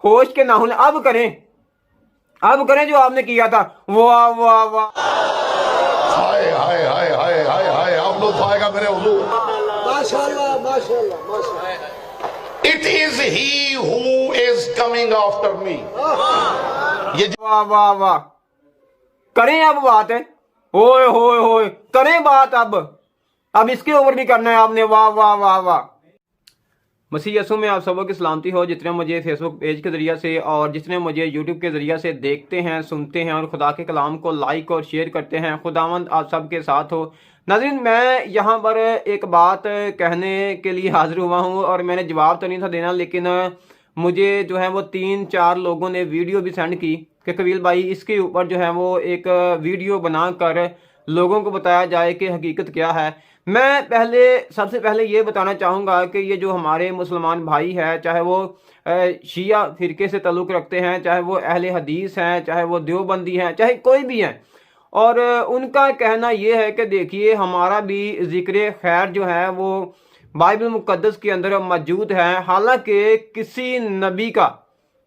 होश के ना होने अब करें जो आपने किया था। वाह वाह वाह, हाय हाय हाय हाय हाय हाय, आप लोग आएगा मेरे हुजूर। माशाल्लाह माशाल्लाह माशाल्लाह। It is he who is coming after me. ये वाह वाह वाह, करें अब बात है। होए होए होए, करें बात अब इसके ऊपर भी करना है आपने। वाह वाह वाह वाह। मसीह यसू में आप सबों की सलामती हो, जितने मुझे फेसबुक पेज के जरिए से और जितने मुझे यूट्यूब के जरिए से देखते हैं, सुनते हैं और खुदा के कलाम को लाइक और शेयर करते हैं। खुदावंद आप सबके साथ हो। नाज़रीन, मैं यहाँ पर एक बात कहने के लिए हाजिर हुआ हूँ और मैंने जवाब तो नहीं था देना, लेकिन मुझे जो है वो 3-4 लोगों ने वीडियो भी सेंड की कि कबील भाई इसके ऊपर जो है वो एक वीडियो बनाकर लोगों को बताया जाए कि हकीकत क्या है। मैं सबसे पहले ये बताना चाहूँगा कि ये जो हमारे मुसलमान भाई है, चाहे वो शिया फिरके से ताल्लुक़ रखते हैं, चाहे वो अहले हदीस हैं, चाहे वो देवबंदी हैं, चाहे कोई भी हैं, और उनका कहना ये है कि देखिए हमारा भी ज़िक्र खैर जो है वो बाइबल मुक़द्दस के अंदर मौजूद है। हालांकि किसी नबी का,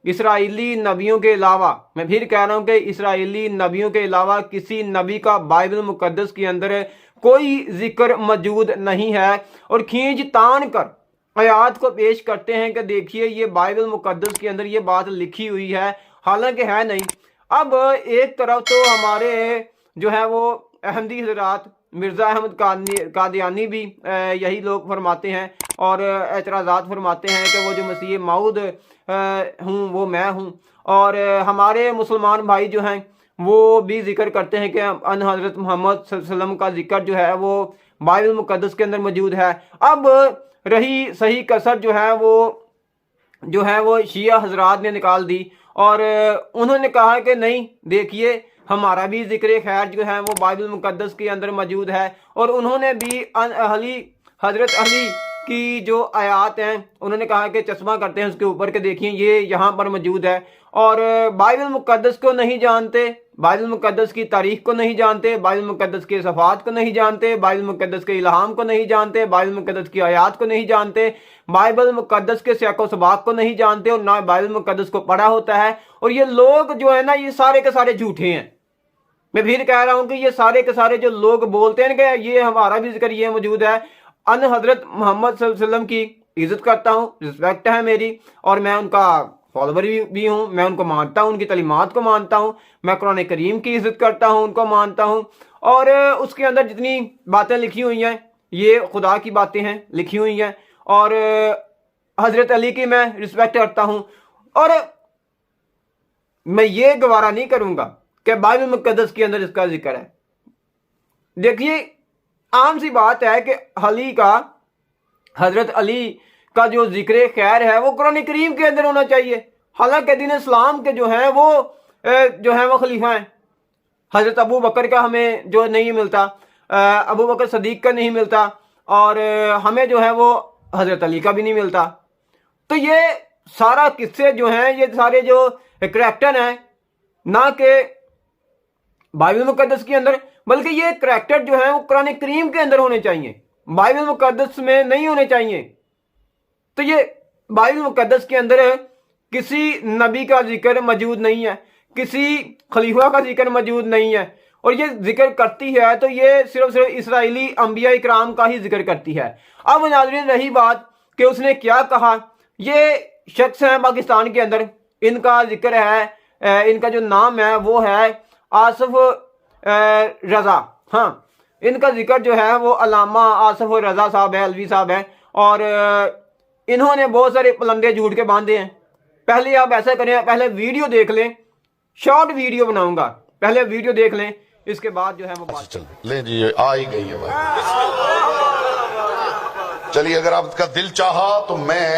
इसराइली नबियों के अलावा, मैं फिर कह रहा हूँ कि इसराइली नबियों के अलावा किसी नबी का बाइबल मुक़द्दस के अंदर कोई जिक्र मौजूद नहीं है, और खींच तान कर आयात को पेश करते हैं कि देखिए ये बाइबल मुक़द्दस के अंदर ये बात लिखी हुई है, हालांकि है नहीं। अब एक तरफ तो हमारे जो है वो अहमदी हजरात मिर्ज़ा अहमद कादियानी भी यही लोग फरमाते हैं और एतराज़ात फरमाते हैं कि वो जो मसीह मऊद हूँ वो मैं हूँ, और हमारे मुसलमान भाई जो हैं वो भी जिक्र करते हैं कि अन हज़रत मोहम्मद सल्लल्लाहु अलैहि वसल्लम का जिक्र जो है वो बाइबल मुक़द्दस के अंदर मौजूद है। अब रही सही कसर जो है वो शिया हजरात ने निकाल दी और उन्होंने कहा कि नहीं, देखिए हमारा भी जिक्र खैर जो है वो बाइबल मुक़द्दस के अंदर मौजूद है, और उन्होंने भी हज़रत अली की जो आयात हैं उन्होंने कहा कि चश्मा करते हैं उसके ऊपर के देखिए ये यहाँ पर मौजूद है, और बाइबल मुक़द्दस को नहीं जानते, बाइबल मुक़द्दस की तारीख को नहीं जानते, बाइबल मुक़द्दस के सफ़ात को नहीं जानते, बाइबल मुक़द्दस के इल्हाम को नहीं जानते, बाइबल मुक़द्दस की आयात को नहीं जानते, बाइबल मुक़द्दस के सियाक़ो सबाक़ को नहीं जानते, और ना बाइबल मुक़द्दस को पढ़ा होता है। और ये लोग जो है ना, ये सारे के सारे झूठे हैं। मैं फिर कह रहा हूँ कि ये सारे के सारे जो लोग बोलते हैं कि ये हमारा भी जिक्र ये मौजूद है, अन हज़रत मोहम्मद सल्लल्लाहु अलैहि वसल्लम की इज़्ज़त करता हूँ, रिस्पेक्ट है मेरी, और मैं उनका फॉलोवर भी हूँ, मैं उनको मानता हूँ, उनकी तलीमात को मानता हूँ, मैं कुरान करीम की इज़्ज़त करता हूँ, उनको मानता हूँ, और उसके अंदर जितनी बातें लिखी हुई हैं ये खुदा की बातें हैं लिखी हुई हैं, और हज़रत अली की मैं रिस्पेक्ट करता हूँ। और मैं ये गवारा नहीं करूँगा कि बाइबल मुक़द्दस के अंदर इसका जिक्र है। देखिए आम सी बात है कि हज़रत अली का जो जिक्र खैर है वो कुरान करीम के अंदर होना चाहिए। हालांकि दीन इस्लाम के जो है वो खलीफा हैं। हज़रत अबू बकर का हमें जो नहीं मिलता, अबू बकर सदीक का नहीं मिलता, और हमें जो है वो हज़रत अली का भी नहीं मिलता। तो ये सारा किस्से जो हैं, ये सारे जो करैक्टर हैं, ना कि बाइबल मुक़द्दस के अंदर, बल्कि ये करैक्टर जो है वो कुरान करीम के अंदर होने चाहिए, बाइबल मुक़द्दस में नहीं होने चाहिए। तो ये बाइबल मुक़द्दस के अंदर किसी नबी का जिक्र मौजूद नहीं है, किसी खलीफा का जिक्र मौजूद नहीं है, और ये जिक्र करती है तो ये सिर्फ इसराइली अंबिया इकराम का ही जिक्र करती है। अब नाज़रीन रही बात कि उसने क्या कहा, ये शख्स हैं पाकिस्तान के अंदर, इनका जिक्र है, इनका जो नाम है वो है आसिफ रज़ा। हाँ, इनका जिक्र जो है वो अल्लामा आसिफ रज़ा साहब है, अलवी साहब है, और इन्होंने बहुत सारे पलंदे झूठ के बांधे हैं। पहले आप ऐसा करें, पहले वीडियो देख लें, शॉर्ट वीडियो बनाऊंगा, पहले वीडियो देख लें, इसके बाद जो है वो बात। चल ले जी, आ ही गई है भाई। चलिए, अगर आपका दिल चाहा तो मैं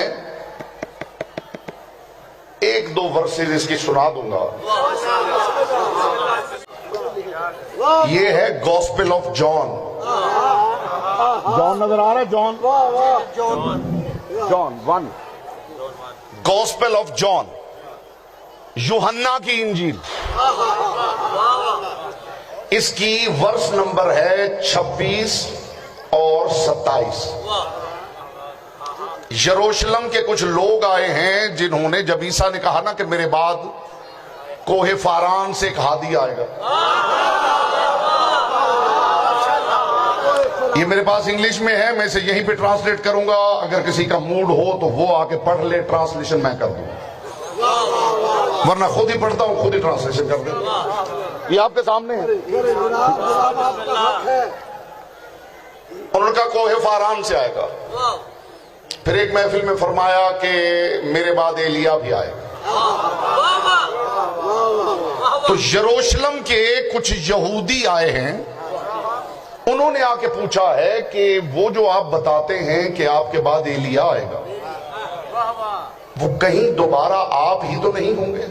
1-2 वर्सेस इसकी सुना दूंगा। ये है गॉस्पेल ऑफ जॉन। जॉन नजर आ रहा है? जॉन 1, गॉस्पेल ऑफ जॉन, यूहन्ना की इंजील। इसकी वर्ष नंबर है 26 और 27। यरूशलेम के कुछ लोग आए हैं जिन्होंने, जब ईसा ने कहा ना कि मेरे बाद कोहे फारान से एक हादी आएगा, ये मेरे पास इंग्लिश में है, मैं इसे यहीं पे ट्रांसलेट करूंगा, अगर किसी का मूड हो तो वो आके पढ़ ले, ट्रांसलेशन मैं कर दूंगा, वरना खुद ही पढ़ता हूं, खुद ही ट्रांसलेशन कर दूंगा। ये आपके सामने है। उनका कोहे फारान से आएगा। फिर एक महफिल में फरमाया कि मेरे बाद एलिया भी आएगा। तो यरूशलेम के कुछ यहूदी आए हैं, उन्होंने आके पूछा है कि वो जो आप बताते हैं कि आपके बाद एलिया आएगा, वो कहीं दोबारा आप ही तो नहीं होंगे?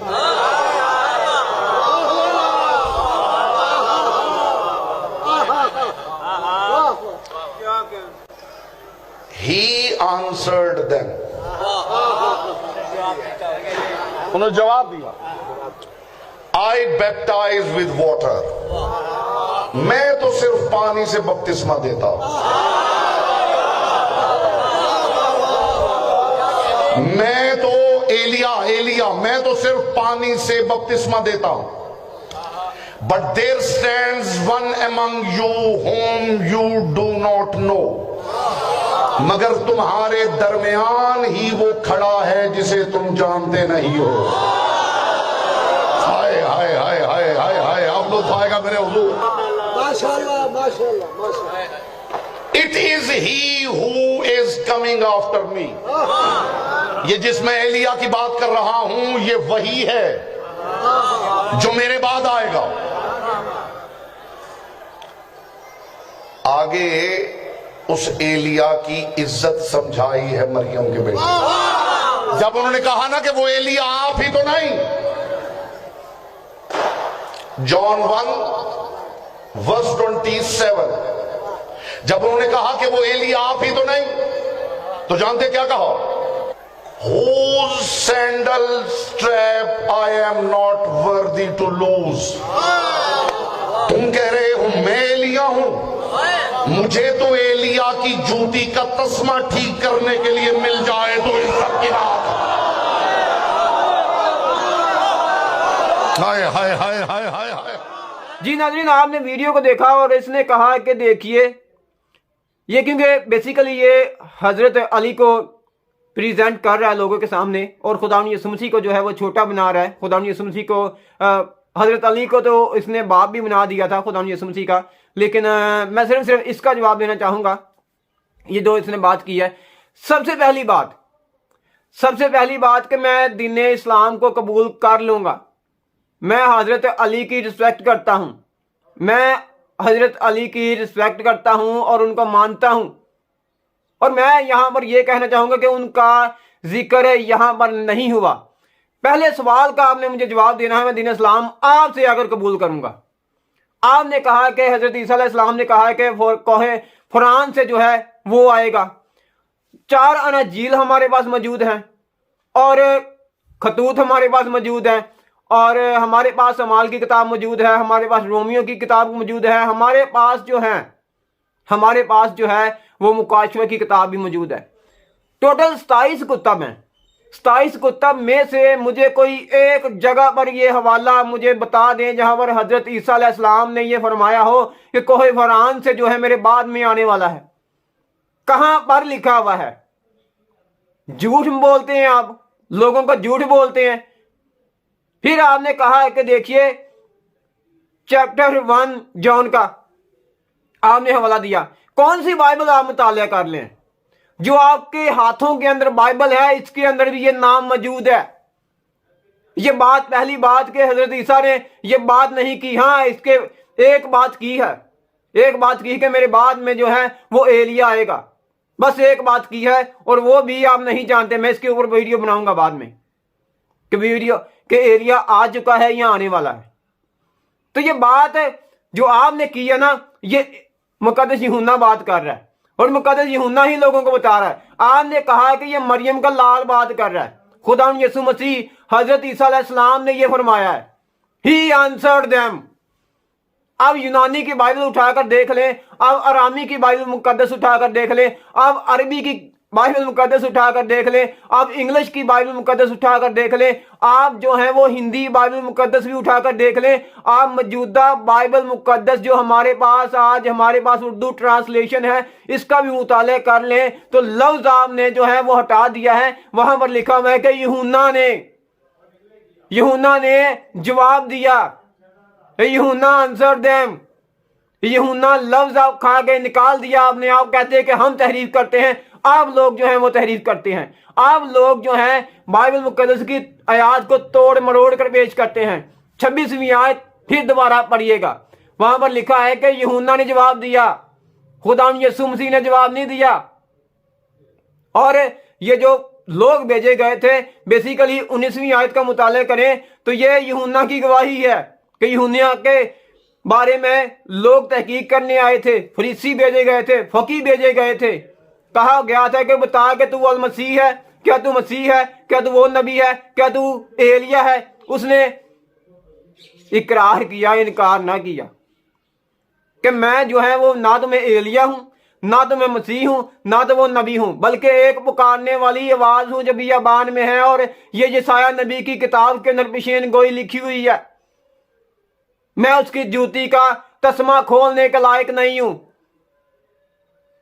He answered them. उन्होंने जवाब दिया, I baptize with water. मैं तो सिर्फ पानी से बपतिस्मा देता हूं। मैं तो एलिया मैं तो सिर्फ पानी से बपतिस्मा देता हूं। But there stands one among you whom you do not know. मगर तुम्हारे दरमियान ही वो खड़ा है जिसे तुम जानते नहीं हो। हाय हाय हाय हाय हाय हाय, अब लुत्फ आएगा मेरे हुजूर। माशाअल्लाह माशाअल्लाह माशाअल्लाह। It is he who is coming after me. ये जिस मैं एलिया की बात कर रहा हूं, ये वही है जो मेरे बाद आएगा। आगे उस एलिया की इज्जत समझाई है मरियम के बेटे। जब उन्होंने कहा ना कि वो एलिया आप ही तो नहीं, जॉन 1:27, जब उन्होंने कहा कि वो एलिया आप ही तो नहीं, तो जानते क्या कहा? Whose sandal strap I am not worthy to lose. तुम कह रहे हो मैं एलिया हूं, मुझे तो एलिया की जूती का तस्मा ठीक करने के लिए मिल जाए तो इज्जत की बात। हाय हाय हाय हाय हाय हाय। जी नाज़रीन, आपने वीडियो को देखा और इसने कहा कि देखिए ये, क्योंकि बेसिकली ये हजरत अली को प्रेजेंट कर रहा है लोगों के सामने, और खुदा यीशु मसीह को जो है वो छोटा बना रहा है। खुदा यीशु मसीह को, हजरत अली को तो इसने बाप भी बना दिया था खुदा यीशु मसीह का, लेकिन मैं सिर्फ इसका जवाब देना चाहूंगा। ये जो इसने बात की है, सबसे पहली बात कि मैं दीन इस्लाम को कबूल कर लूंगा। मैं हजरत अली की रिस्पेक्ट करता हूं, मैं हजरत अली की रिस्पेक्ट करता हूं और उनको मानता हूं, और मैं यहां पर यह कहना चाहूंगा कि उनका जिक्र यहां पर नहीं हुआ। पहले सवाल का आपने मुझे जवाब देना है, मैं दीन इस्लाम आपसे अगर कबूल करूंगा। आपने कहा कि हजरत ईसा अलैहिस्सलाम ने कहा है कि कोहे फरान से जो है वो आएगा। 4 अनाजील हमारे पास मौजूद हैं, और खतूत हमारे पास मौजूद है, और हमारे पास अमाल की किताब मौजूद है, हमारे पास रोमियो की किताब मौजूद है, हमारे पास जो है वो मुकाशवा की किताब भी मौजूद है। टोटल 27 कुतब हैं। 27 कुतब में से मुझे कोई एक जगह पर ये हवाला मुझे बता दें जहां पर हजरत ईसा अलैहिस्सलाम ने ये फरमाया हो कि कोहे फरान से जो है मेरे बाद में आने वाला है। कहां पर लिखा हुआ है? झूठ बोलते हैं आप, लोगों को झूठ बोलते हैं। फिर आपने कहा है कि देखिए चैप्टर 1 जॉन का आपने हवाला दिया। कौन सी बाइबल आप मुतालिया कर लें, जो आपके हाथों के अंदर बाइबल है इसके अंदर भी ये नाम मौजूद है। ये बात, पहली बात के हजरत ईसा ने ये बात नहीं की। हाँ, इसके एक बात की कि मेरे बाद में जो है वो एलिया आएगा, बस एक बात की है, और वो भी आप नहीं जानते। मैं इसके ऊपर वीडियो बनाऊंगा बाद में कि एलिया आ चुका है या आने वाला है। तो ये बात है जो आपने की है ना, ये मुकद्दस यूहन्ना बात कर रहा है, और मुकद्दस यूहन्ना ही लोगों को बता रहा है। आपने कहा कि ये मरियम का लाल बात कर रहा है। खुदा यीशु मसीह हजरत ईसा अलैहिस्सलाम ने ये फरमाया है, ही आंसर्ड देम। अब यूनानी की बाइबल उठाकर देख लें, अब अरामी की बाइबल मुकद्दस उठाकर देख लें, अब अरबी की बाइबल मुकद्दस उठाकर देख लें, आप इंग्लिश की बाइबल मुकद्दस उठाकर देख लें, आप जो है वो हिंदी बाइबल मुकद्दस भी उठाकर देख लें, आप मौजूदा बाइबल मुकद्दस जो हमारे पास आज हमारे पास उर्दू ट्रांसलेशन है इसका भी मुताले कर लें, तो लफ्ज आपने जो है वो हटा दिया है। वहां पर लिखा हुआ है कि यूहन्ना ने जवाब दिया, यूहन्ना आंसर देम। यूहन्ना लफ्ज आप खा के निकाल दिया आपने। आप कहते हैं कि हम तहरीफ करते हैं, आप लोग जो हैं वो तहरीफ करते हैं। आप लोग जो हैं बाइबल मुकद्दस की आयत को तोड़ मरोड़ कर पेश करते हैं। 26वीं आयत फिर दोबारा पढ़िएगा, वहां पर लिखा है कि यूहन्ना ने जवाब दिया, खुदा यीशु मसीह ने जवाब नहीं दिया। और ये जो लोग भेजे गए थे, बेसिकली 19वीं आयत का मुताला करें तो ये यूहन्ना की गवाही है कि यूहन्ना के बारे में लोग तहकीक करने आए थे, फरीसी भेजे गए थे, फकीह भेजे गए थे। कहा गया था कि बता कि तू अल मसीह है, क्या तू मसीह है, क्या तू वो नबी है, क्या तू एलिया है। उसने इकरार किया, इनकार ना किया कि मैं जो है वो ना तो मैं एलिया हूं, ना तो मैं मसीह हूं, ना तो वो नबी हूं, बल्कि एक पुकारने वाली आवाज हूं जो बियाबान में है। और ये यशाया नबी की किताब के अंदर पेशेन गोई लिखी हुई है, मैं उसकी जूती का तस्मा खोलने के लायक नहीं हूं।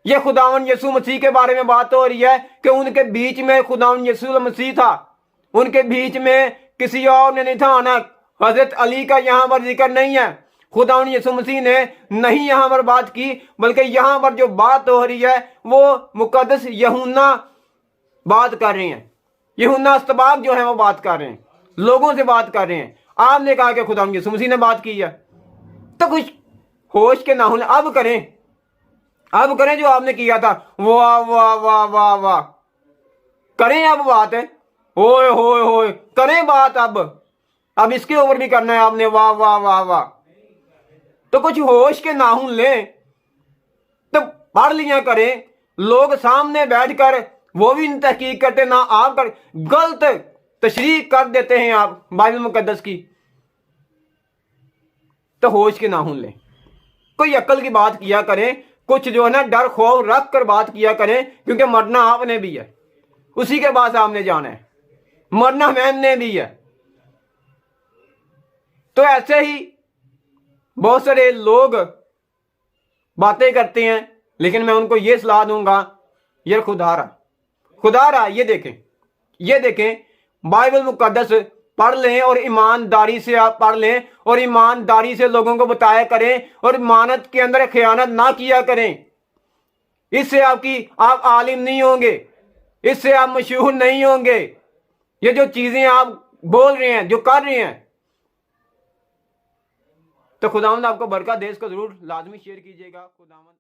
यह खुदावन यीशु मसीह के बारे में बात हो रही है कि उनके बीच में खुदावन यीशु मसीह था, उनके बीच में किसी और ने नहीं था आना। हजरत अली का यहां पर जिक्र नहीं है, खुदावन यीशु मसीह ने नहीं यहां पर बात की, बल्कि यहां पर जो बात हो रही है वो मुकद्दस यूहन्ना बात कर रहे हैं। यूहन्ना अस्तबाक जो है वो बात कर रहे हैं, लोगों से बात कर रहे हैं। आपने कहा कि खुदावन यीशु मसीह ने बात की है, तो कुछ होश के ना होने अब करें जो आपने किया था। वाह वाह वाह वाह वाह, करें अब बात है, होए होए होए, करें बात अब इसके ऊपर भी करना है आपने। वाह वाह वाह वाह, तो कुछ होश के नाहुन लें तो पढ़ लिया करें। लोग सामने बैठकर वो भी तहकीक करते ना, आप कर गलत तशरीह कर देते हैं आप बाइबल मुकद्दस की, तो होश के नाहुन लें, कोई अक्ल की बात किया करें, कुछ जो है ना डर खौफ रख कर बात किया करें, क्योंकि मरना आपने भी है, उसी के पास आपने जाना है, मरना मैंने भी है। तो ऐसे ही बहुत सारे लोग बातें करते हैं, लेकिन मैं उनको ये सलाह दूंगा, यार खुदारा ये देखें बाइबल मुकद्दस पढ़ लें और ईमानदारी से आप पढ़ लें और ईमानदारी से लोगों को बताया करें और इमानत के अंदर खयानत ना किया करें। इससे आप आलिम नहीं होंगे, इससे आप मशहूर नहीं होंगे। ये जो चीजें आप बोल रहे हैं, जो कर रहे हैं, तो खुदावंद आपको बरकत दे, इसको जरूर लाजमी शेयर कीजिएगा। खुदावंद